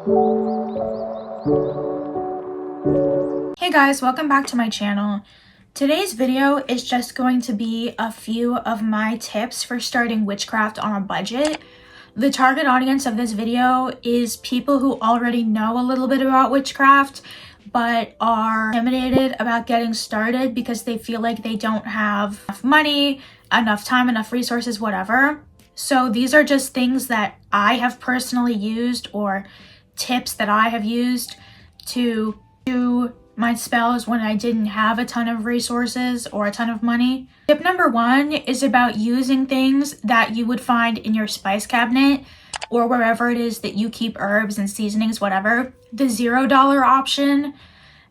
Hey guys, welcome back to my channel. Today's video is just going to be a few of my tips for starting witchcraft on a budget. The target audience of this video is people who already know a little bit about witchcraft but are intimidated about getting started because they feel like they don't have enough money, enough time, enough resources, whatever. So these are just things that I have personally used or tips that I have used to do my spells when I didn't have a ton of resources or a ton of money. Tip number 1 is about using things that you would find in your spice cabinet or wherever it is that you keep herbs and seasonings, whatever. The $0 option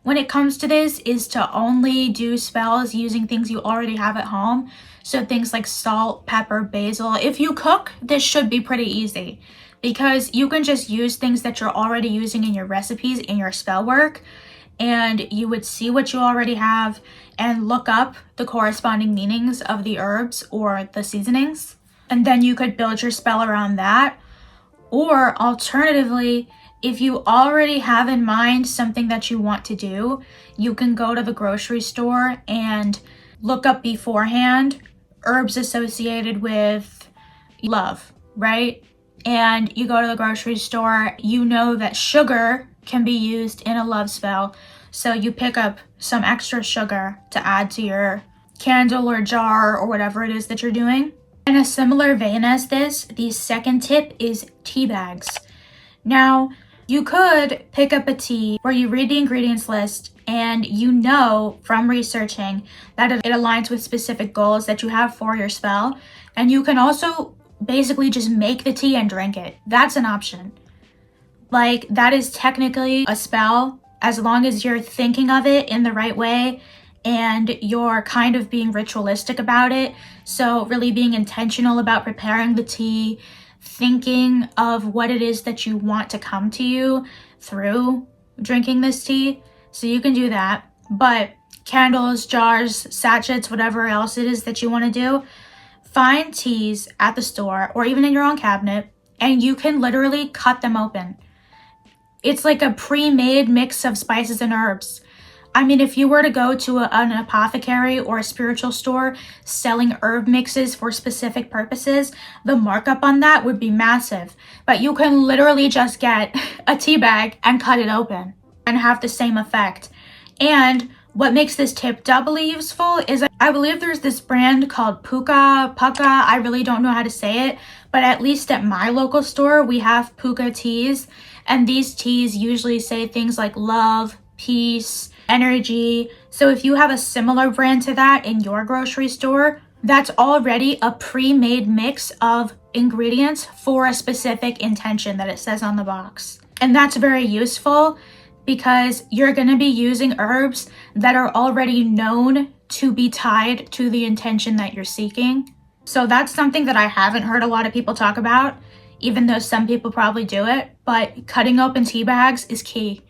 when it comes to this is to only do spells using things you already have at home. So things like salt, pepper, basil. If you cook, this should be pretty easy because you can just use things that you're already using in your recipes in your spell work, and you would see what you already have and look up the corresponding meanings of the herbs or the seasonings. And then you could build your spell around that. Or alternatively, if you already have in mind something that you want to do, you can go to the grocery store and look up beforehand herbs associated with love, right? And you go to the grocery store, you know that sugar can be used in a love spell. So you pick up some extra sugar to add to your candle or jar or whatever it is that you're doing. In a similar vein as this, the second tip is tea bags. Now, you could pick up a tea where you read the ingredients list and you know from researching that it aligns with specific goals that you have for your spell. And you can also basically just make the tea and drink it. That's an option. Like, that is technically a spell as long as you're thinking of it in the right way and you're kind of being ritualistic about it. So really being intentional about preparing the tea, thinking of what it is that you want to come to you through drinking this tea. So you can do that. But candles, jars, sachets, whatever else it is that you want to do, find teas at the store or even in your own cabinet and you can literally cut them open. It's like a pre-made mix of spices and herbs. I mean, if you were to go to an apothecary or a spiritual store selling herb mixes for specific purposes, the markup on that would be massive. But you can literally just get a tea bag and cut it open and have the same effect. And what makes this tip doubly useful is I believe there's this brand called Puka. I really don't know how to say it, but at least at my local store, we have Puka teas. And these teas usually say things like love, peace, energy. So if you have a similar brand to that in your grocery store, that's already a pre-made mix of ingredients for a specific intention that it says on the box. And that's very useful because you're going to be using herbs that are already known to be tied to the intention that you're seeking. So that's something that I haven't heard a lot of people talk about, even though some people probably do it, but cutting open tea bags is key.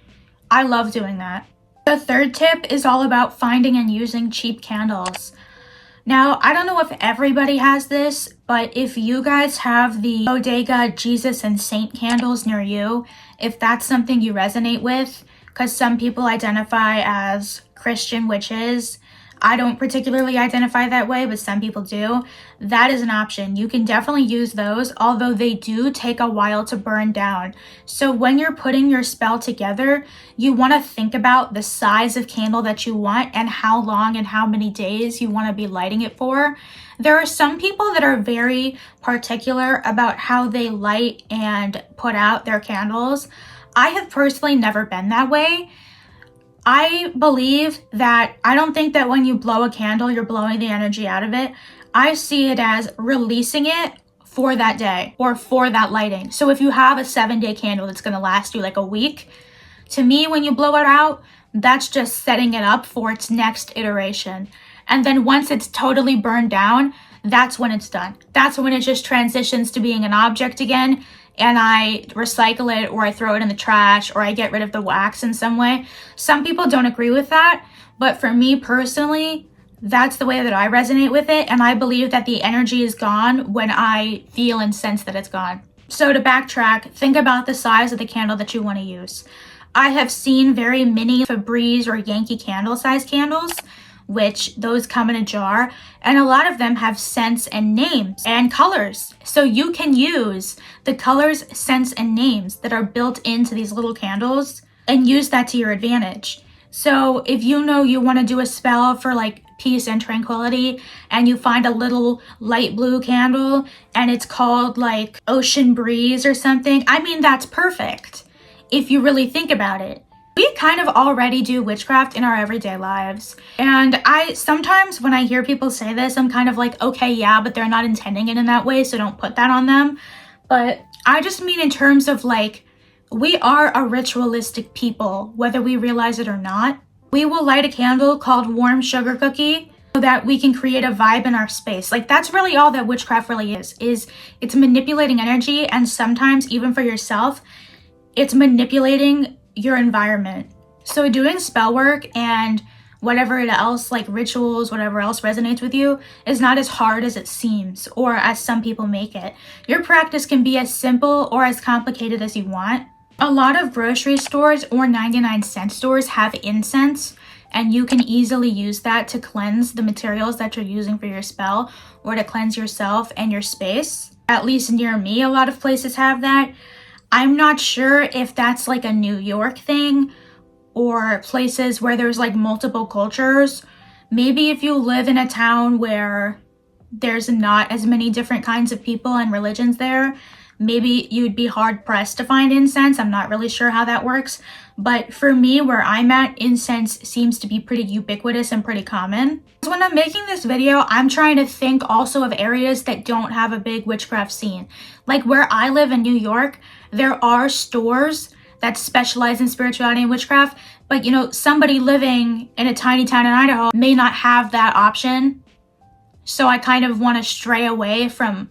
I love doing that. The third tip is all about finding and using cheap candles. Now, I don't know if everybody has this, but if you guys have the Bodega Jesus and Saint candles near you, if that's something you resonate with, because some people identify as Christian witches, I don't particularly identify that way, but some people do. That is an option. You can definitely use those, although they do take a while to burn down. So when you're putting your spell together, you want to think about the size of candle that you want and how long and how many days you want to be lighting it for. There are some people that are very particular about how they light and put out their candles. I have personally never been that way. I believe that I don't think that when you blow a candle, you're blowing the energy out of it. I see it as releasing it for that day or for that lighting. So if you have a 7-day candle that's going to last you like a week, to me, when you blow it out, that's just setting it up for its next iteration. And then once it's totally burned down, that's when it's done. That's when it just transitions to being an object again. And I recycle it or I throw it in the trash or I get rid of the wax in some way. Some people don't agree with that, but for me personally, that's the way that I resonate with it. And I believe that the energy is gone when I feel and sense that it's gone. So to backtrack, think about the size of the candle that you want to use. I have seen very mini Febreze or Yankee Candle size candles, which those come in a jar, and a lot of them have scents and names and colors. So you can use the colors, scents, and names that are built into these little candles and use that to your advantage. So if you know you want to do a spell for like peace and tranquility, and you find a little light blue candle and it's called like Ocean Breeze or something, I mean, that's perfect if you really think about it. We kind of already do witchcraft in our everyday lives. And I sometimes when I hear people say this, I'm kind of like, okay, yeah, but they're not intending it in that way, so don't put that on them. But I just mean in terms of like, we are a ritualistic people, whether we realize it or not. We will light a candle called Warm Sugar Cookie so that we can create a vibe in our space. Like that's really all that witchcraft really is it's manipulating energy, and sometimes even for yourself, it's manipulating your environment. So doing spell work and whatever else, like rituals, whatever else resonates with you, is not as hard as it seems or as some people make it. Your practice can be as simple or as complicated as you want. A lot of grocery stores or 99-cent stores have incense, and you can easily use that to cleanse the materials that you're using for your spell or to cleanse yourself and your space. At least near me, a lot of places have that. I'm not sure if that's like a New York thing or places where there's like multiple cultures. Maybe if you live in a town where there's not as many different kinds of people and religions there, maybe you'd be hard pressed to find incense. I'm not really sure how that works. But for me, where I'm at, incense seems to be pretty ubiquitous and pretty common. So when I'm making this video, I'm trying to think also of areas that don't have a big witchcraft scene. Like where I live in New York, there are stores that specialize in spirituality and witchcraft. But you know, somebody living in a tiny town in Idaho may not have that option. So I kind of want to stray away from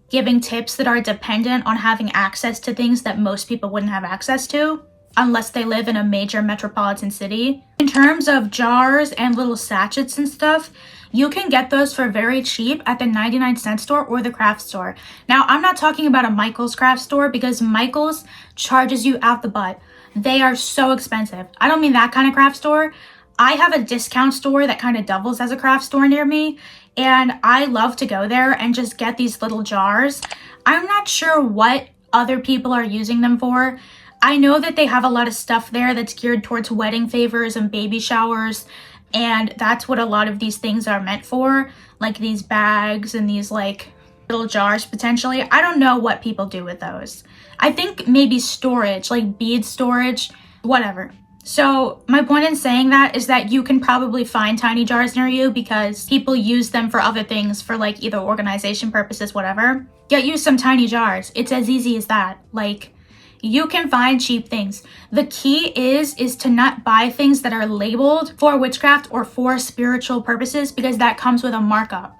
giving tips that are dependent on having access to things that most people wouldn't have access to unless they live in a major metropolitan city. In terms of jars and little sachets and stuff, you can get those for very cheap at the 99-cent store or the craft store. Now, I'm not talking about a Michael's craft store because Michael's charges you out the butt. They are so expensive. I don't mean that kind of craft store. I have a discount store that kind of doubles as a craft store near me, and I love to go there and just get these little jars. I'm not sure what other people are using them for. I know that they have a lot of stuff there that's geared towards wedding favors and baby showers, and that's what a lot of these things are meant for, like these bags and these like little jars potentially. I don't know what people do with those. I think maybe storage, like bead storage, whatever. So my point in saying that is that you can probably find tiny jars near you because people use them for other things, for like either organization purposes, whatever. Get you some tiny jars. It's as easy as that. Like, you can find cheap things. The key is to not buy things that are labeled for witchcraft or for spiritual purposes, because that comes with a markup.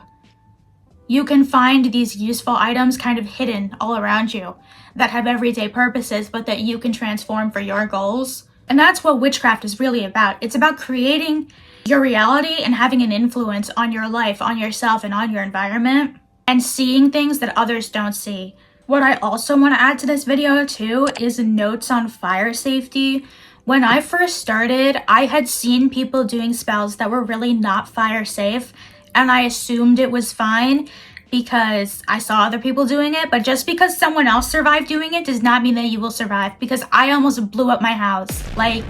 You can find these useful items kind of hidden all around you that have everyday purposes, but that you can transform for your goals. And that's what witchcraft is really about. It's about creating your reality and having an influence on your life, on yourself, and on your environment, and seeing things that others don't see. What I also want to add to this video too is notes on fire safety. When I first started, I had seen people doing spells that were really not fire safe, and I assumed it was fine because I saw other people doing it. But just because someone else survived doing it does not mean that you will survive, because I almost blew up my house. Like,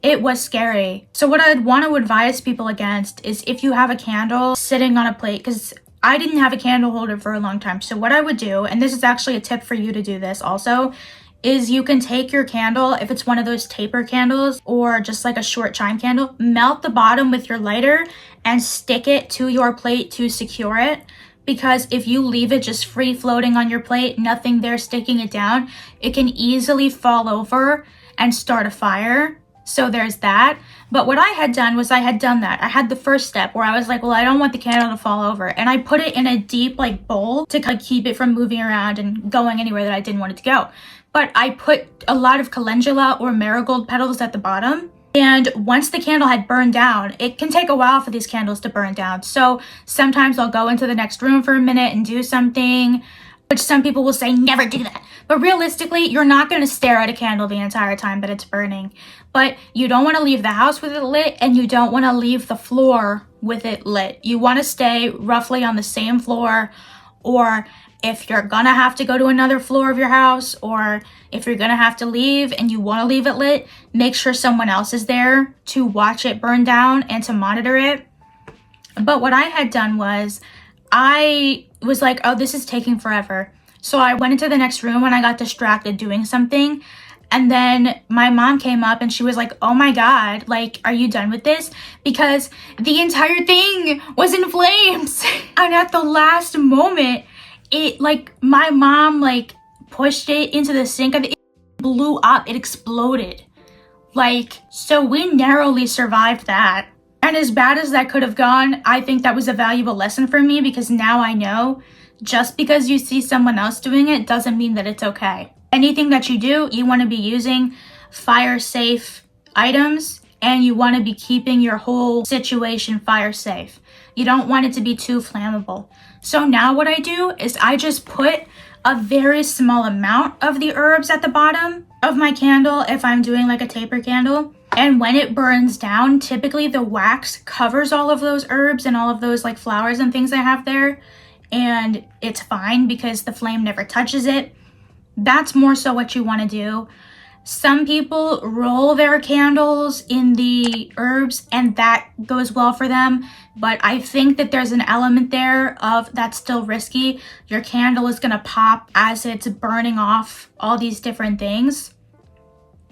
it was scary. So what I'd want to advise people against is if you have a candle sitting on a plate, because I didn't have a candle holder for a long time. So what I would do, and this is actually a tip for you to do this also, is you can take your candle, if it's one of those taper candles or just like a short chime candle, melt the bottom with your lighter and stick it to your plate to secure it. Because if you leave it just free floating on your plate, nothing there sticking it down, it can easily fall over and start a fire. So there's that. But what I had done was I had done that. I had the first step where I was like, well, I don't want the candle to fall over. And I put it in a deep like bowl to kind of keep it from moving around and going anywhere that I didn't want it to go. But I put a lot of calendula or marigold petals at the bottom. And once the candle had burned down, it can take a while for these candles to burn down. So sometimes I'll go into the next room for a minute and do something, which some people will say, never do that. But realistically, you're not going to stare at a candle the entire time that it's burning. But you don't want to leave the house with it lit, and you don't want to leave the floor with it lit. You want to stay roughly on the same floor, or if you're gonna have to go to another floor of your house, or if you're gonna have to leave and you want to leave it lit, make sure someone else is there to watch it burn down and to monitor it. But what I had done was, I was like, oh, this is taking forever. So I went into the next room and I got distracted doing something. And then my mom came up and she was like, oh my God, like, are you done with this? Because the entire thing was in flames. And at the last moment, it, like, my mom, like, pushed it into the sink and it blew up. It exploded. Like, so we narrowly survived that. And as bad as that could have gone, I think that was a valuable lesson for me, because now I know just because you see someone else doing it doesn't mean that it's okay. Anything that you do, you want to be using fire safe items, and you want to be keeping your whole situation fire safe. You don't want it to be too flammable. So now what I do is I just put a very small amount of the herbs at the bottom of my candle if I'm doing like a taper candle. And when it burns down, typically the wax covers all of those herbs and all of those like flowers and things I have there. And it's fine because the flame never touches it. That's more so what you want to do. Some people roll their candles in the herbs and that goes well for them. But I think that there's an element there of that's still risky. Your candle is going to pop as it's burning off all these different things.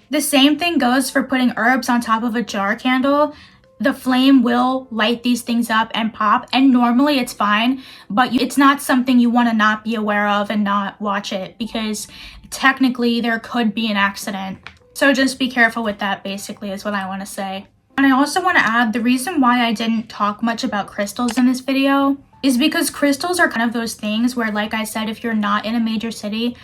The same thing goes for putting herbs on top of a jar candle. The flame will light these things up and pop, and normally it's fine, but it's not something you want to not be aware of and not watch it, because technically there could be an accident. So just be careful with that, basically, is what I want to say. And I also want to add, the reason why I didn't talk much about crystals in this video is because crystals are kind of those things where, like I said, if you're not in a major city,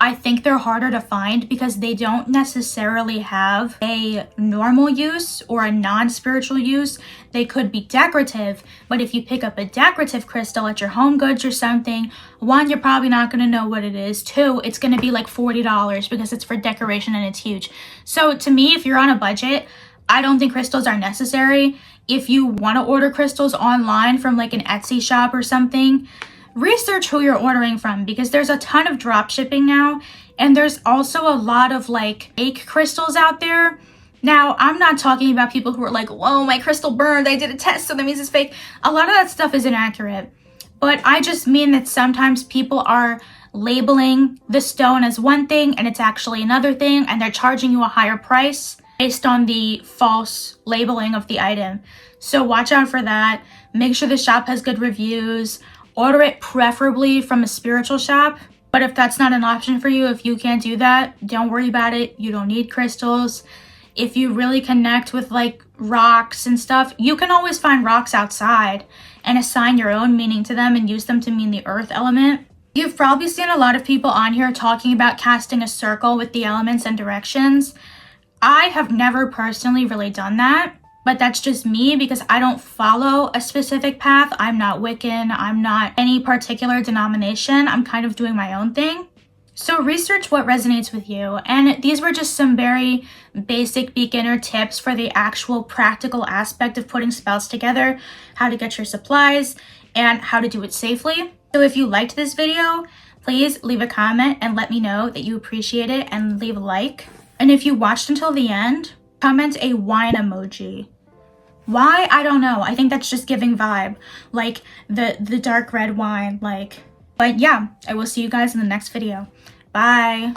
I think they're harder to find because they don't necessarily have a normal use or a non-spiritual use. They could be decorative, but if you pick up a decorative crystal at your home goods or something, one, you're probably not going to know what it is. Two, it's going to be like $40 because it's for decoration and it's huge. So to me, if you're on a budget, I don't think crystals are necessary. If you want to order crystals online from like an Etsy shop or something, research who you're ordering from, because there's a ton of drop shipping now, and there's also a lot of like fake crystals out there. Now, I'm not talking about people who are like, whoa, my crystal burned, I did a test, so that means it's fake. A lot of that stuff is inaccurate. But I just mean that sometimes people are labeling the stone as one thing and it's actually another thing, and they're charging you a higher price based on the false labeling of the item. So watch out for that. Make sure the shop has good reviews. Order it preferably from a spiritual shop. But if that's not an option for you, if you can't do that, don't worry about it. You don't need crystals. If you really connect with like rocks and stuff, you can always find rocks outside and assign your own meaning to them and use them to mean the earth element. You've probably seen a lot of people on here talking about casting a circle with the elements and directions. I have never personally really done that. But that's just me because I don't follow a specific path. I'm not Wiccan. I'm not any particular denomination. I'm kind of doing my own thing. So research what resonates with you. And these were just some very basic beginner tips for the actual practical aspect of putting spells together, how to get your supplies, and how to do it safely. So if you liked this video, please leave a comment and let me know that you appreciate it, and leave a like. And if you watched until the end, comment a wine emoji. Why? I don't know. I think that's just giving vibe. Like the dark red wine, like. But yeah, I will see you guys in the next video. Bye.